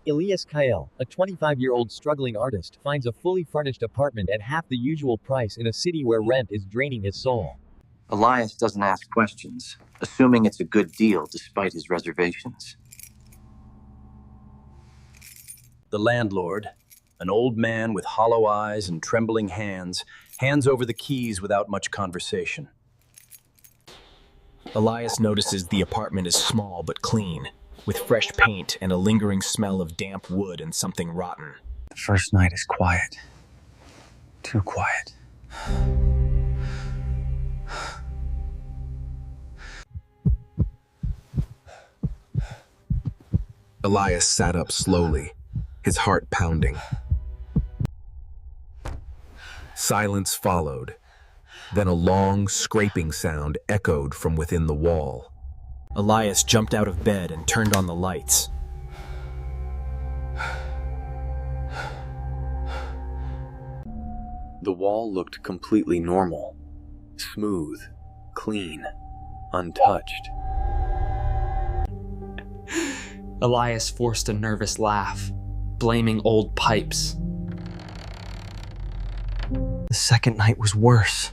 Elias Kael, a 25-year-old struggling artist, finds a fully furnished apartment at half the usual price in a city where rent is draining his soul. Elias doesn't ask questions, assuming it's a good deal despite his reservations. The landlord, an old man with hollow eyes and trembling hands, hands over the keys without much conversation. Elias notices the apartment is small but clean, with fresh paint and a lingering smell of damp wood and something rotten. The first night is quiet. Too quiet. Elias sat up slowly, his heart pounding. Silence followed. Then a long, scraping sound echoed from within the wall. Elias jumped out of bed and turned on the lights. The wall looked completely normal. Smooth, clean, untouched. Elias forced a nervous laugh, blaming old pipes. The second night was worse.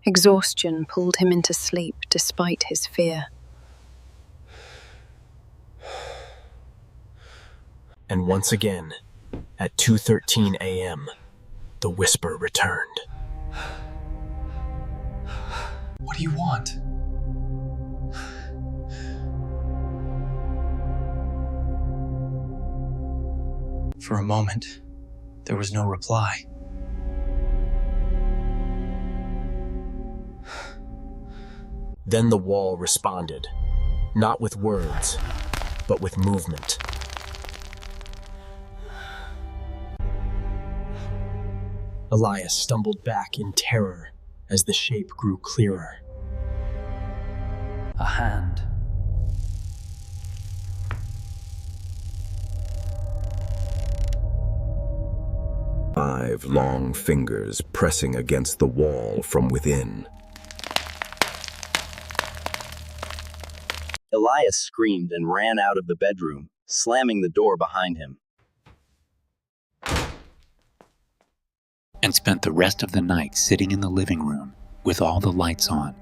Exhaustion pulled him into sleep despite his fear. And once again, at 2:13 a.m., the whisper returned. What do you want? For a moment, there was no reply. Then the wall responded, not with words, but with movement. Elias stumbled back in terror as the shape grew clearer. A hand. Five long fingers pressing against the wall from within. Elias screamed and ran out of the bedroom, slamming the door behind him. And spent the rest of the night sitting in the living room with all the lights on.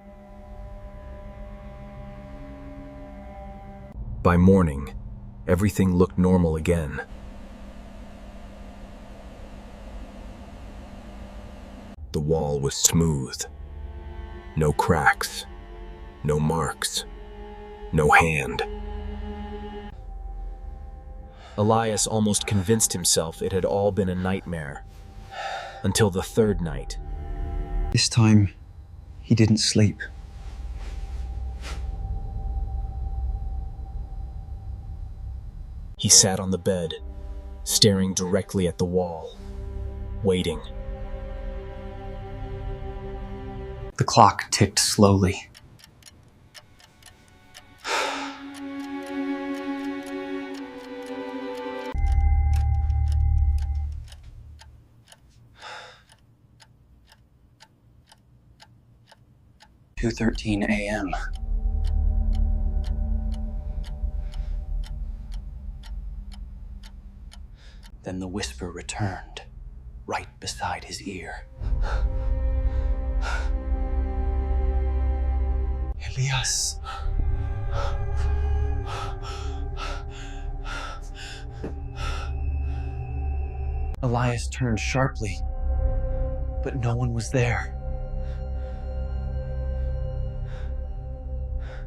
By morning, everything looked normal again. The wall was smooth. No cracks, no marks, no hand. Elias almost convinced himself it had all been a nightmare. Until the third night. This time, he didn't sleep. He sat on the bed, staring directly at the wall, waiting. The clock ticked slowly. "2:13 a.m. Then the whisper returned, right beside his ear. Elias. Elias turned sharply, but no one was there.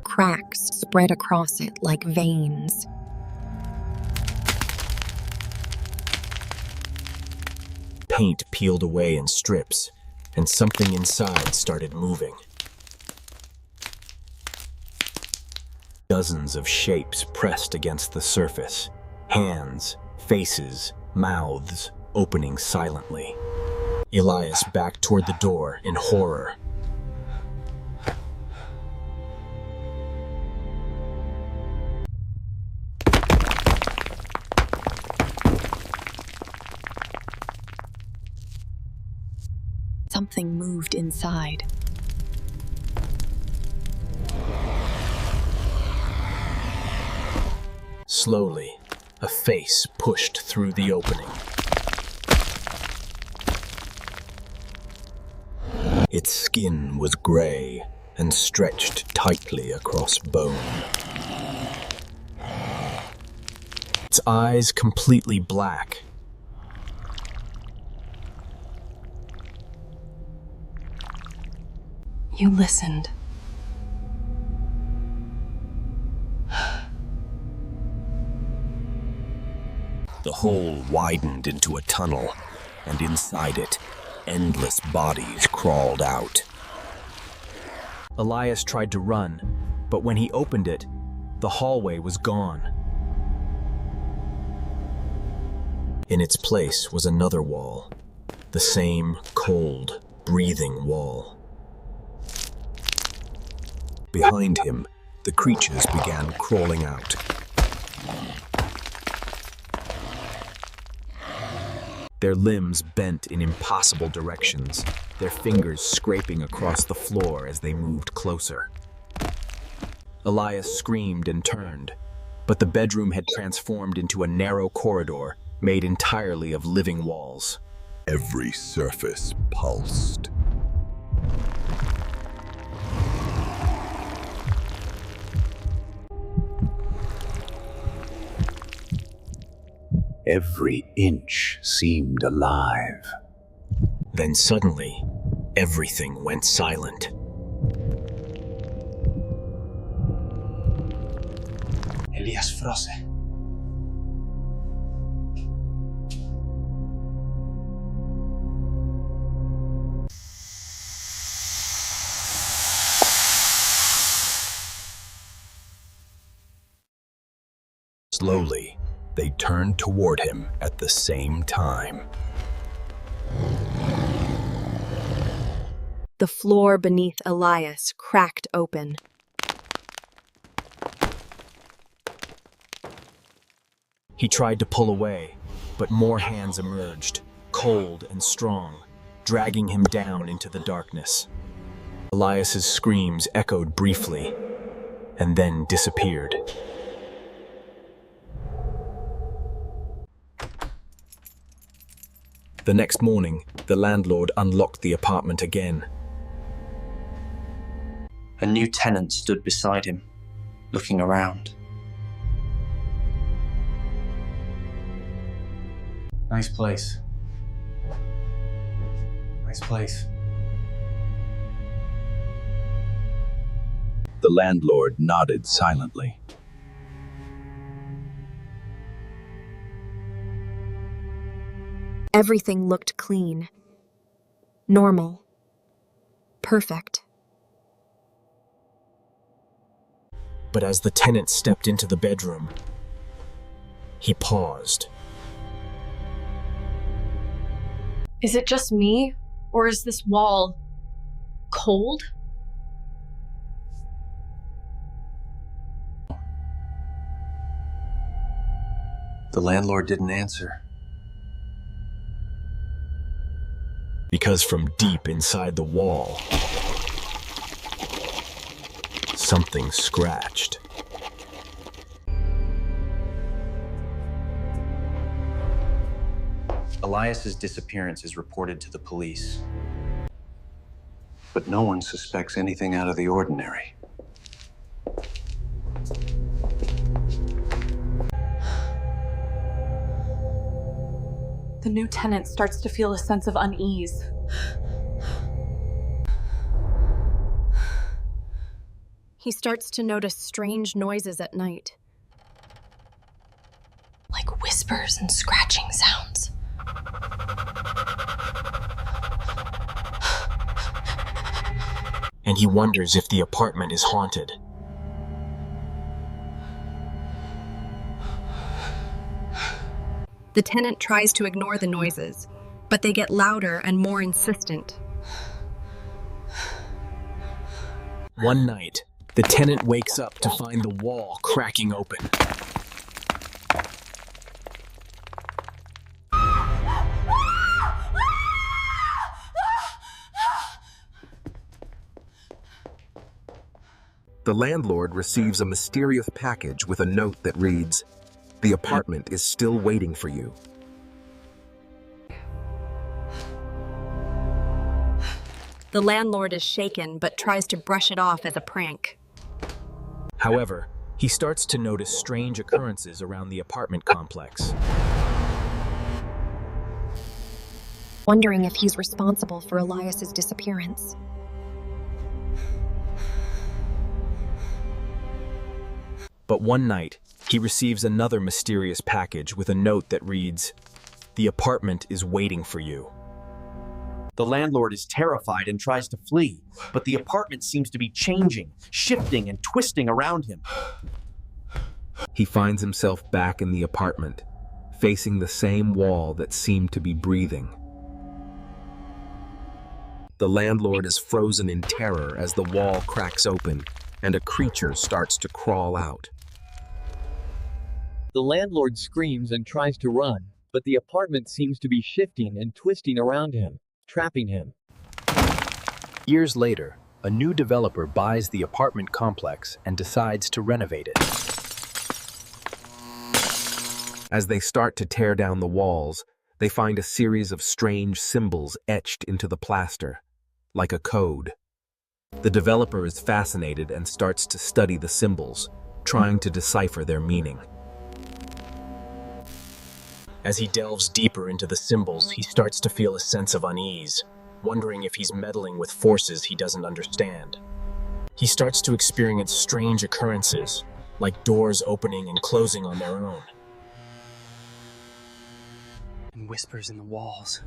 Cracks spread across it like veins. Paint peeled away in strips, and something inside started moving. Dozens of shapes pressed against the surface. Hands, faces, mouths, opening silently. Elias backed toward the door in horror. Something moved inside. Slowly, a face pushed through the opening. Its skin was gray and stretched tightly across bone. Its eyes completely black. You listened. The hole widened into a tunnel, and inside it, endless bodies crawled out. Elias tried to run, but when he opened it, the hallway was gone. In its place was another wall, the same cold, breathing wall. Behind him, the creatures began crawling out. Their limbs bent in impossible directions, their fingers scraping across the floor as they moved closer. Elias screamed and turned, but the bedroom had transformed into a narrow corridor made entirely of living walls. Every surface pulsed. Every inch seemed alive. Then suddenly, everything went silent. Elias Frosse. Slowly, they turned toward him at the same time. The floor beneath Elias cracked open. He tried to pull away, but more hands emerged, cold and strong, dragging him down into the darkness. Elias's screams echoed briefly, and then disappeared. The next morning, the landlord unlocked the apartment again. A new tenant stood beside him, looking around. Nice place. Nice place. The landlord nodded silently. Everything looked clean, normal, perfect. But as the tenant stepped into the bedroom, he paused. Is it just me, or is this wall cold? The landlord didn't answer. Because from deep inside the wall, something scratched. Elias's disappearance is reported to the police. But no one suspects anything out of the ordinary. The new tenant starts to feel a sense of unease. He starts to notice strange noises at night. Like whispers and scratching sounds. And he wonders if the apartment is haunted. The tenant tries to ignore the noises, but they get louder and more insistent. One night, the tenant wakes up to find the wall cracking open. The landlord receives a mysterious package with a note that reads, The apartment is still waiting for you. The landlord is shaken but tries to brush it off as a prank. However, he starts to notice strange occurrences around the apartment complex. Wondering if he's responsible for Elias's disappearance. But one night, he receives another mysterious package with a note that reads, "The apartment is waiting for you." The landlord is terrified and tries to flee, but the apartment seems to be changing, shifting, and twisting around him. He finds himself back in the apartment, facing the same wall that seemed to be breathing. The landlord is frozen in terror as the wall cracks open and a creature starts to crawl out. The landlord screams and tries to run, but the apartment seems to be shifting and twisting around him, trapping him. Years later, a new developer buys the apartment complex and decides to renovate it. As they start to tear down the walls, they find a series of strange symbols etched into the plaster, like a code. The developer is fascinated and starts to study the symbols, trying to decipher their meaning. As he delves deeper into the symbols, he starts to feel a sense of unease, wondering if he's meddling with forces he doesn't understand. He starts to experience strange occurrences, like doors opening and closing on their own. And whispers in the walls.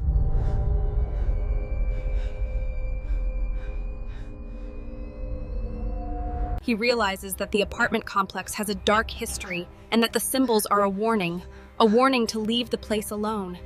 He realizes that the apartment complex has a dark history and that the symbols are a warning to leave the place alone.